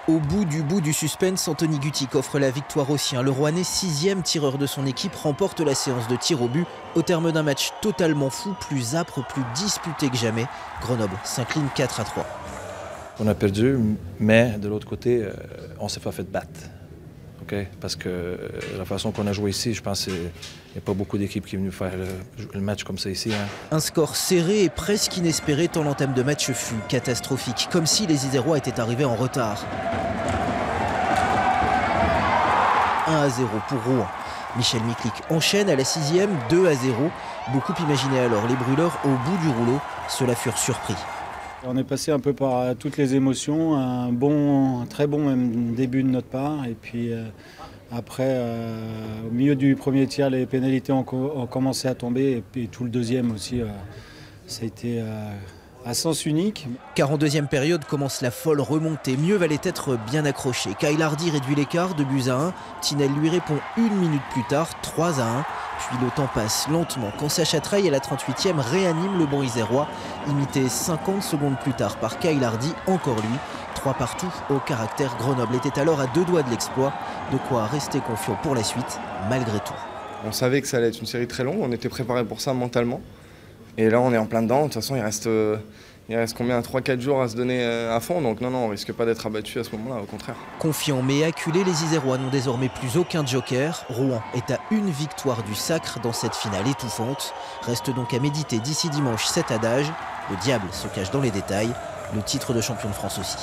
Au bout du suspense, Anthony Gutic offre la victoire aux siens. Le Rouennais, 6e tireur de son équipe, remporte la séance de tir au but au terme d'un match totalement fou, plus âpre, plus disputé que jamais. Grenoble s'incline 4-3. On a perdu, mais de l'autre côté, on ne s'est pas fait battre. Okay? Parce que la façon qu'on a joué ici, je pense qu'il n'y a pas beaucoup d'équipes qui sont venues faire le match comme ça ici. Hein. Un score serré et presque inespéré tant l'entame de match fut catastrophique, comme si les Isérois étaient arrivés en retard. 1-0 pour Rouen. Michel Miklik enchaîne à la 6e, 2-0. Beaucoup imaginaient alors les brûleurs au bout du rouleau. Ceux-là furent surpris. On est passé un peu par toutes les émotions, un très bon même début de notre part. Et puis après, au milieu du premier tiers, les pénalités ont commencé à tomber. Et tout le deuxième aussi, ça a été à sens unique. Car en deuxième période commence la folle remontée. Mieux valait être bien accroché. Kyle Hardy réduit l'écart, 2-1. Tinel lui répond 1 minute plus tard, 3-1. Puis le temps passe lentement quand Sacha Treille à la 38e réanime le banc isérois, imité 50 secondes plus tard par Kyle Hardy, encore lui. 3 partout au caractère. Grenoble était alors à 2 doigts de l'exploit, de quoi rester confiant pour la suite, malgré tout. On savait que ça allait être une série très longue, on était préparé pour ça mentalement. Et là on est en plein dedans, de toute façon il reste combien, 3-4 jours à se donner à fond, donc non, on risque pas d'être abattu à ce moment-là, au contraire. Confiants mais acculés, les Isérois n'ont désormais plus aucun joker. Rouen est à une victoire du sacre dans cette finale étouffante. Reste donc à méditer d'ici dimanche cet adage. Le diable se cache dans les détails, le titre de champion de France aussi.